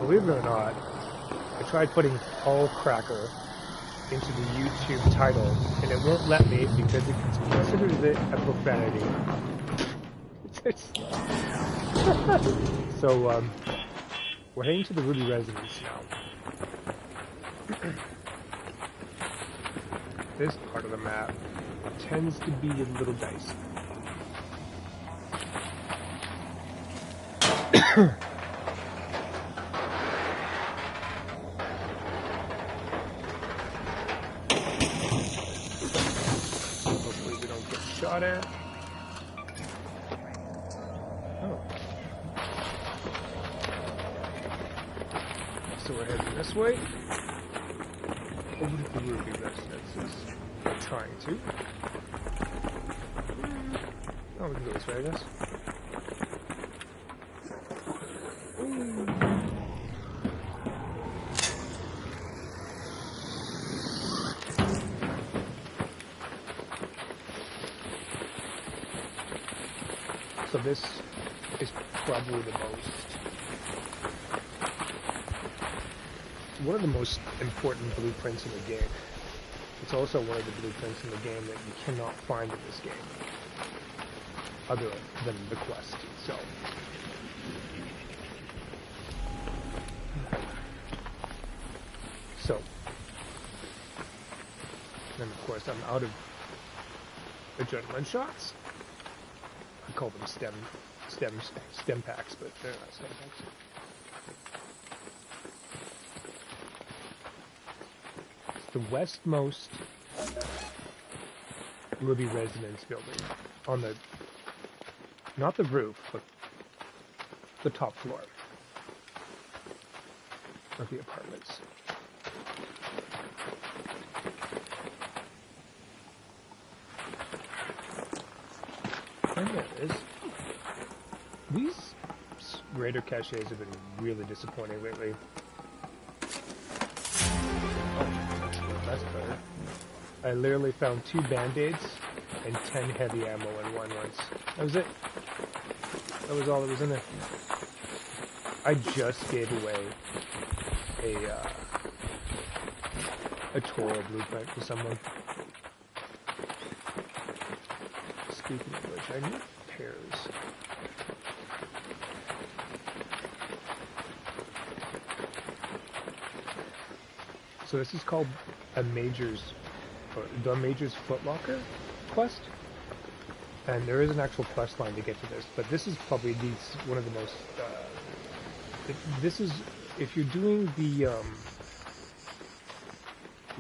believe it or not, I tried putting Hull Cracker into the YouTube title, and it won't let me because it considers it a profanity. So, we're heading to the Ruby Residence now. This part of the map tends to be a little dicey. Hopefully we don't get shot at. Oh. So we're heading this way. Over to the Ruby Residences. Trying to. Oh, we can go this way, I guess. So this is probably one of the most important blueprints in the game. It's also one of the blueprints in the game that you cannot find in this game, other than the quest itself. So, then of course I'm out of adrenaline shots. I call them stem packs, but they're not stem packs. The westmost Ruby Residence building on the, not the roof, but the top floor of the apartments. And there it is. These raider caches have been really disappointing lately. That's better. I literally found 2 band-aids and 10 heavy ammo in one once. That was it. That was all that was in it. I just gave away a Toro blueprint to someone. Speaking of which, I need pairs. So this is called the Major's Footlocker quest, and there is an actual quest line to get to this, but this is probably one of the most, this is, if you're doing the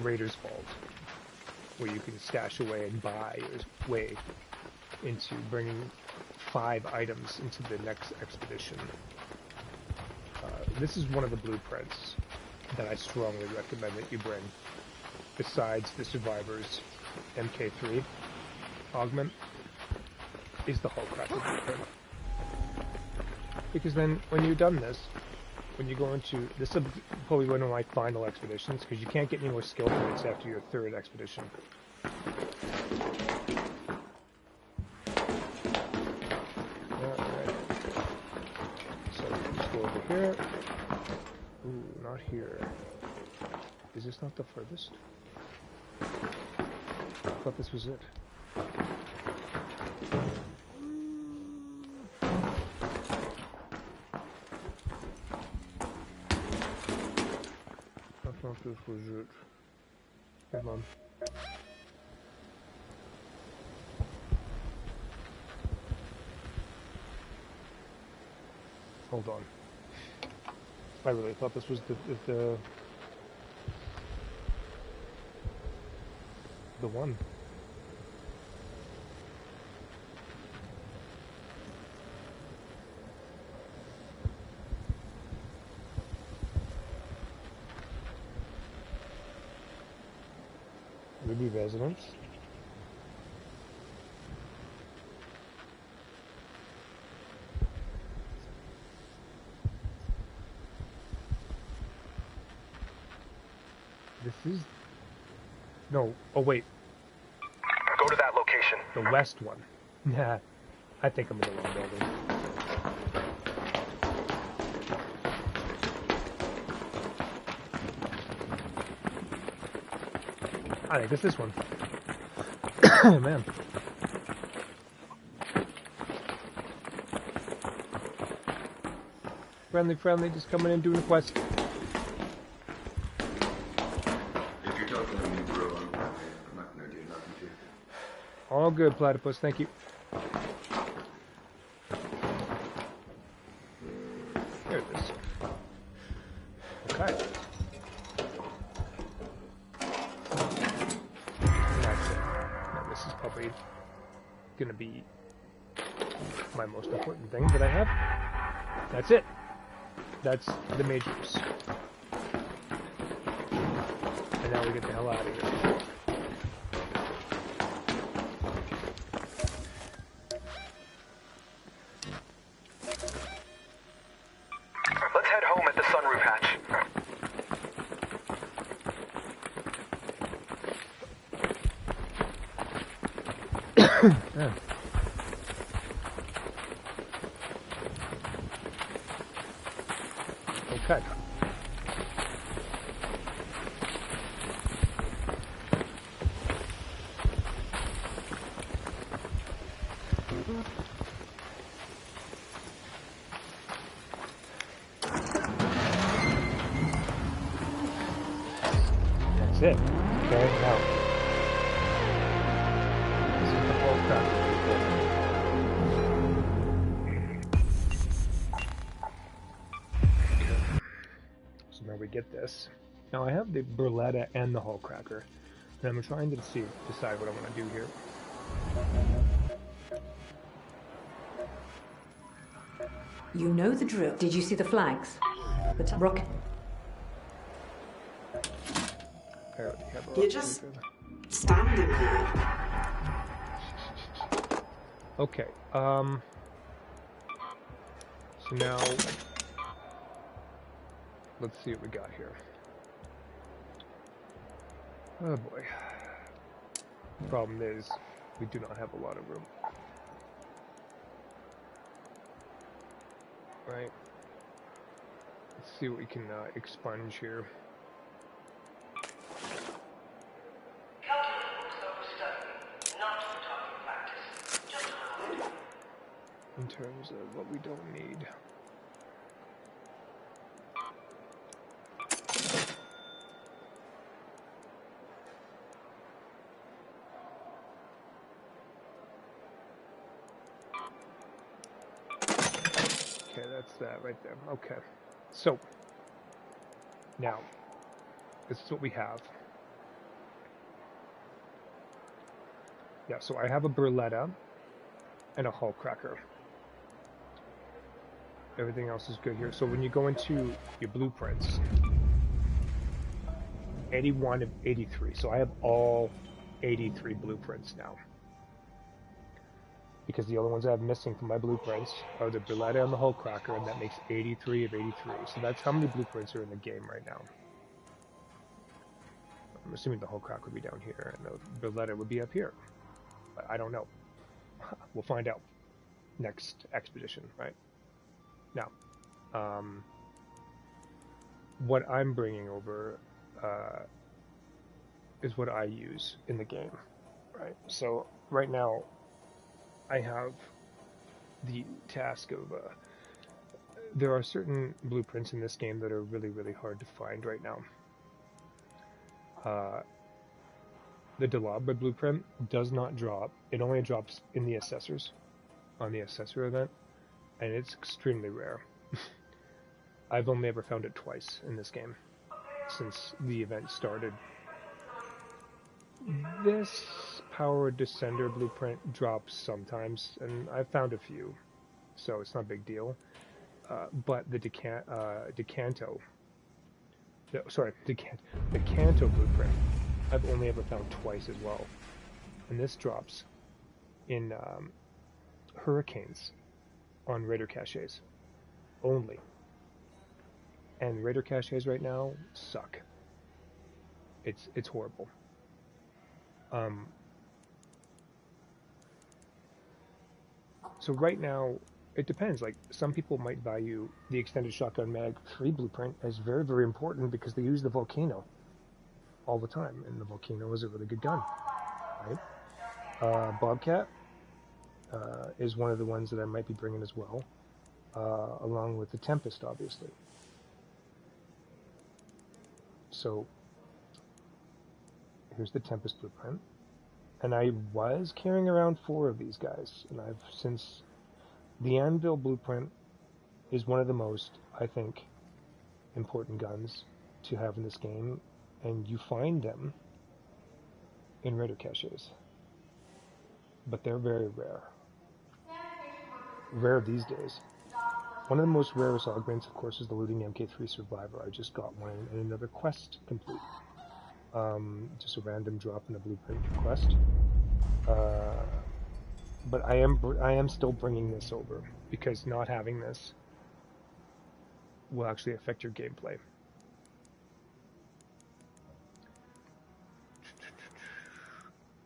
Raiders Vault, where you can stash away and buy your way into bringing 5 items into the next expedition, this is one of the blueprints that I strongly recommend that you bring, besides the Survivor's MK3 augment, is the Hull Cracker blueprint. Because then, when you've done this, when you go into, this is probably one of my final expeditions, because you can't get any more skill points after your 3rd expedition. Alright. So, let's go over here. Ooh, not here. Is this not the furthest? I thought this was it. I thought this was it. Come on. Hold on. I really thought this was the one. Ruby Residence. This is... No. Oh, wait. Go to that location. The west one. Nah. I think I'm in the wrong building. I think it's this one. Oh, man. Friendly, just coming in doing a quest. If you're talking to me, bro, I'm not gonna do nothing to you. All good, Platypus, thank you. There it is. Okay. That's it. Now this is probably gonna be my most important thing that I have. That's it. That's the majors. And now we get the hell out of here. Let's head home at the sunroof hatch. Yeah. Okay. That's it. Okay, now. This is the whole crap. So now we get this. Now I have the Burletta and the Hull Cracker, and I'm trying to decide what I want to do here. You know the drill. Did you see the flags? The rocket. You're just standing there. Okay. So now, let's see what we got here. Oh boy. The problem is, we do not have a lot of room. Right. Let's see what we can expunge here. In terms of what we don't need. Okay, that's that right there. Okay. So, now, this is what we have. Yeah, so I have a Burletta and a Hull Cracker. Everything else is good here. So when you go into your blueprints, 81 of 83. So I have all 83 blueprints now. Because the only ones I have missing from my blueprints are the Burletta and the Hull Cracker, and that makes 83 of 83. So that's how many blueprints are in the game right now. I'm assuming the Hull Cracker would be down here, and the Burletta would be up here. But I don't know. We'll find out next expedition, right? Now, what I'm bringing over is what I use in the game, right? So right now, I have the task of there are certain blueprints in this game that are really, really hard to find right now. The Dalabre blueprint does not drop. It only drops in the assessors, on the assessor event, and it's extremely rare. I've only ever found it twice in this game since the event started. This Power Descender blueprint drops sometimes, and I've found a few, so it's not a big deal. But the Decanto blueprint, I've only ever found twice as well. And this drops in Hurricanes on Raider caches only. And Raider caches right now suck. It's horrible. So right now, it depends. Like, some people might value the extended shotgun mag 3 blueprint as very, very important because they use the volcano. all the time, and the Volcano is a really good gun, right? Bobcat is one of the ones that I might be bringing as well, along with the Tempest, obviously. So here's the Tempest blueprint, and I was carrying around 4 of these guys, and I've since the Anvil blueprint is one of the most, I think, important guns to have in this game, and you find them in raider caches, but they're very rare. Rare these days. One of the most rarest augments, of course, is the Looting MK3 Survivor. I just got one in another quest complete. Just a random drop in the blueprint quest. But I am still bringing this over, because not having this will actually affect your gameplay.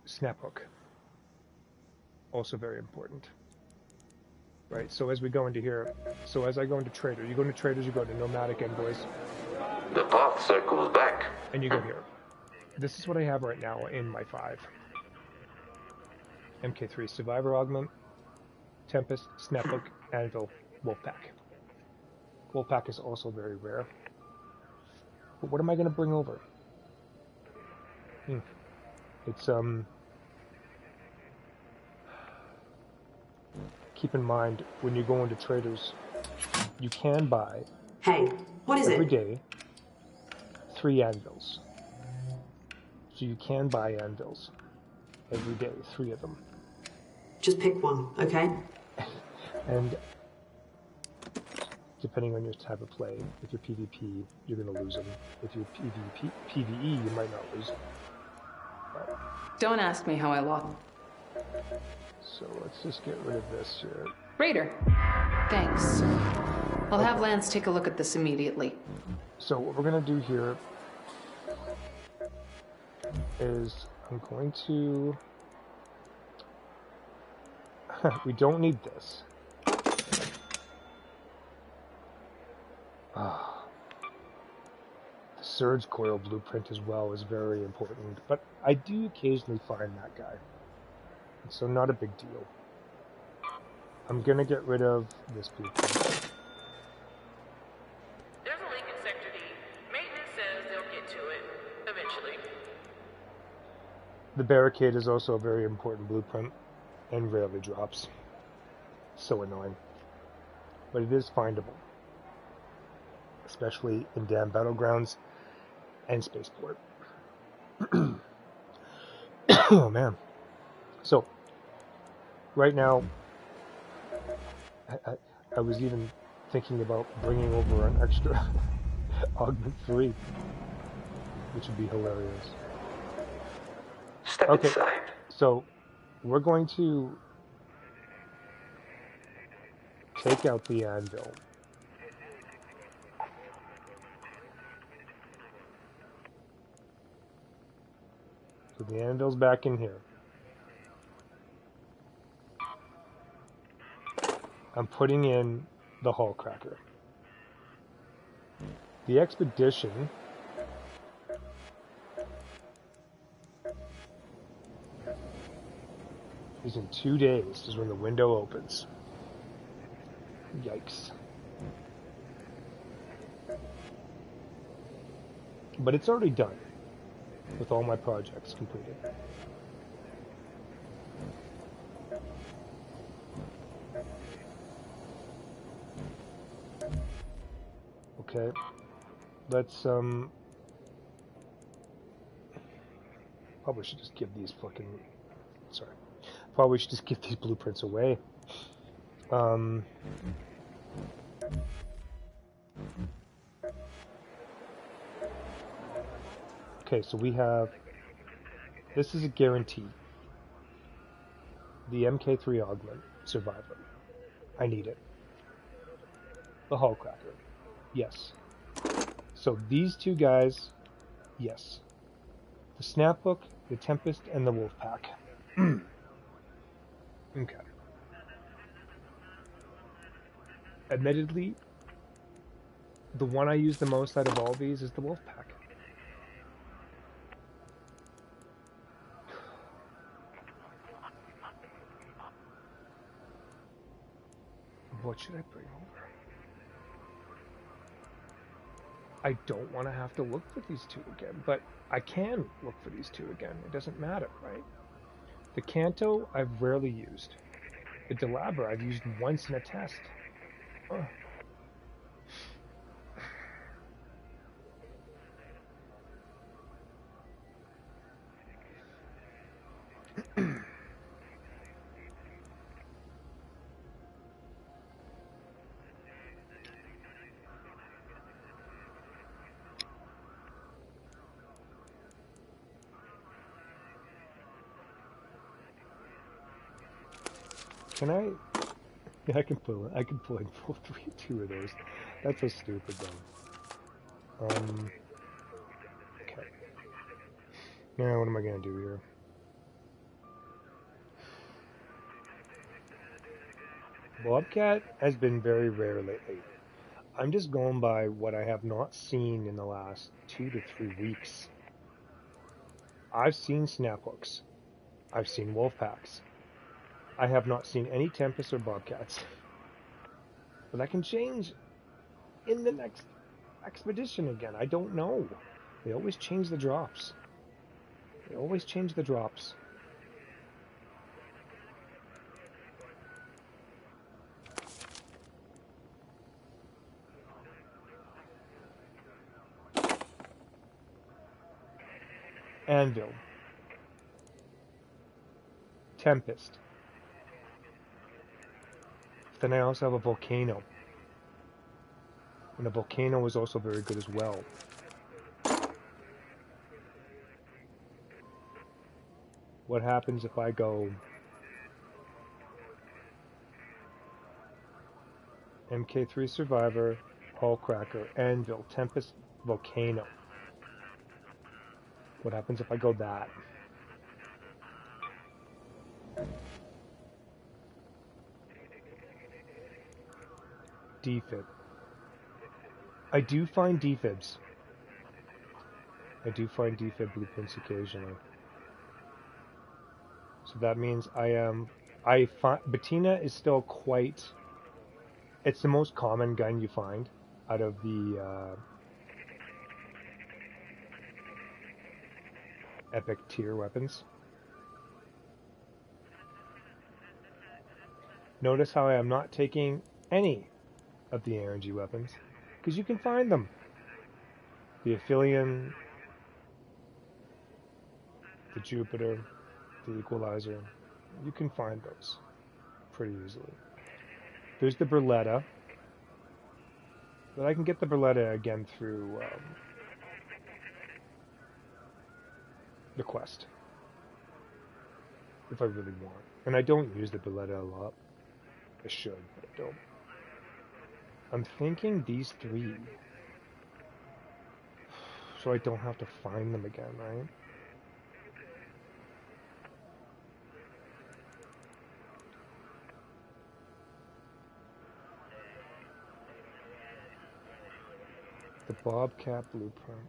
Snap hook. Also very important. Right, so as we go into here, so as I go into Trader, you go into Traders, you go to Nomadic Envoys. The path circles back. And you go here. This is what I have right now in my 5. MK3 Survivor Augment, Tempest, Snaphook, Anvil, Wolfpack. Wolfpack is also very rare. But what am I going to bring over? It's, keep in mind, when you go into Traders, you can buy... Hey, what is every it? day, 3 anvils. So you can buy anvils every day, 3 of them. Just pick one, okay? And depending on your type of play, if you're PvP, you're going to lose them. If you're PvE, you might not lose them. But, Don't ask me how I lost. so let's just get rid of this here. Raider. Thanks. I'll have Lance take a look at this immediately. So what we're going to do here is I'm going to... we don't need this. The Surge Coil blueprint as well is very important, but I do occasionally find that guy. So not a big deal. I'm going to get rid of this blueprint. There's a leak in Sector D. Maintenance says they'll get to it eventually. The Barricade is also a very important blueprint and rarely drops. So annoying. But it is findable. Especially in damn Battlegrounds and Spaceport. Oh man. So, right now, I was even thinking about bringing over an extra Augment 3, which would be hilarious. Step Okay, inside. so we're going to take out the anvil. So the anvil's back in here. I'm putting in the Hull Cracker. The Expedition is in 2 days, is when the window opens. Yikes. But it's already done, with all my projects completed. Okay, let's, probably should just give these fucking, sorry, probably should just give these blueprints away. Okay, so we have, this is a guarantee. The MK3 Augment Survivor. I need it. The Hull Cracker. Yes. So these 2 guys, yes. The Snaphook, the Tempest, and the Wolfpack. Okay. Admittedly, the one I use the most out of all these is the Wolfpack. What should I bring over? I don't want to have to look for these two again, but I can look for these two again. It doesn't matter, right? The Canto I've rarely used. The Delabra I've used once in a test. Ugh. Can I? Yeah, I can pull in two of those. That's so stupid though. Okay. Now what am I gonna do here? Bobcat has been very rare lately. I'm just going by what I have not seen in the last 2 to 3 weeks. I've seen Snaphooks. I've seen Wolfpacks. I have not seen any Tempest or Bobcats. But that can change in the next expedition again. I don't know. They always change the drops. They always change the drops. Anvil. Tempest. Then I also have a Volcano. And the Volcano is also very good as well. What happens if I go MK3 Survivor, Hullcracker, Anvil, Tempest, Volcano? What happens if I go that? Defib. I do find defibs. I do find defib blueprints occasionally. So that means Bettina is still quite, it's the most common gun you find out of the epic tier weapons. Notice how I am not taking any of the RNG weapons, because you can find them. The Aphelion, the Jupiter, the Equalizer, you can find those pretty easily. There's the Berletta, but I can get the Berletta again through the quest, if I really want. And I don't use the Berletta a lot. I should, but I don't. I'm thinking these three, so I don't have to find them again, right? The Bobcat blueprint.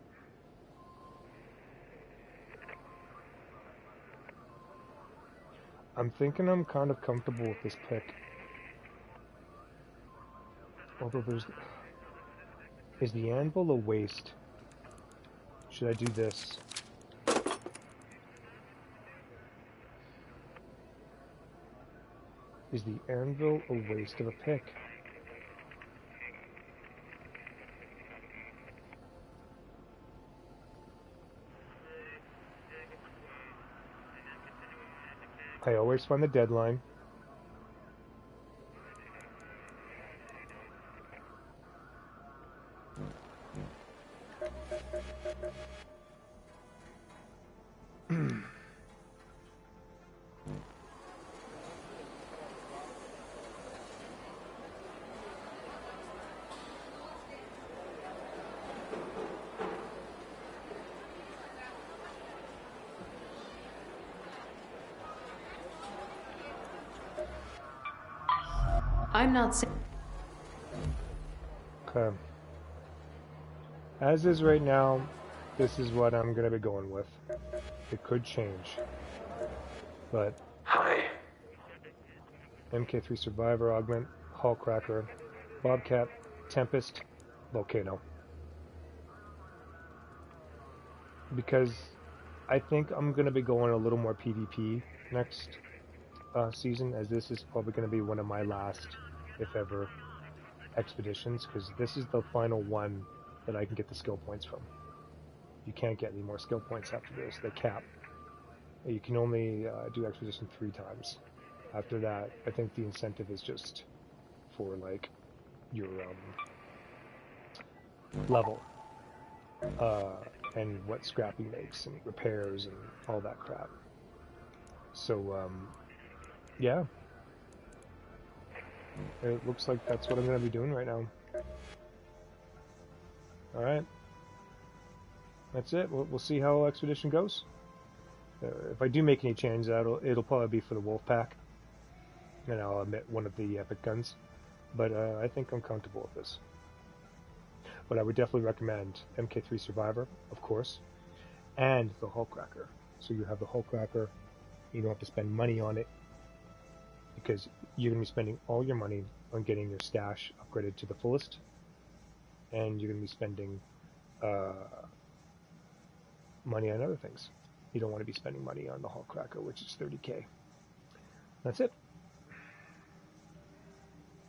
I'm thinking I'm kind of comfortable with this pick. Although is the Anvil a waste? Should I do this? Is the Anvil a waste of a pick? I always find the deadline. I'm not saying. Okay. As is right now, this is what I'm gonna be going with. It could change. But Hi. MK3 Survivor Augment, Hullcracker, Bobcat, Tempest, Volcano. Because I think I'm going to be going a little more PvP next season, as this is probably going to be one of my last, if ever, expeditions, because this is the final one that I can get the skill points from. You can't get any more skill points after this. They cap. You can only do expedition 3 times. After that, I think the incentive is just for like your level and what Scrappy makes and repairs and all that crap. So yeah, it looks like that's what I'm going to be doing right now. All right, that's it. We'll see how Expedition goes. If I do make any changes, it'll probably be for the wolf pack, and I'll omit one of the epic guns. But I think I'm comfortable with this. But I would definitely recommend MK3 Survivor, of course, and the Hullcracker. So you have the Hullcracker, you don't have to spend money on it, because you're going to be spending all your money on getting your stash upgraded to the fullest, and you're going to be spending money on other things. You don't want to be spending money on the Hullcracker, which is 30k. That's it.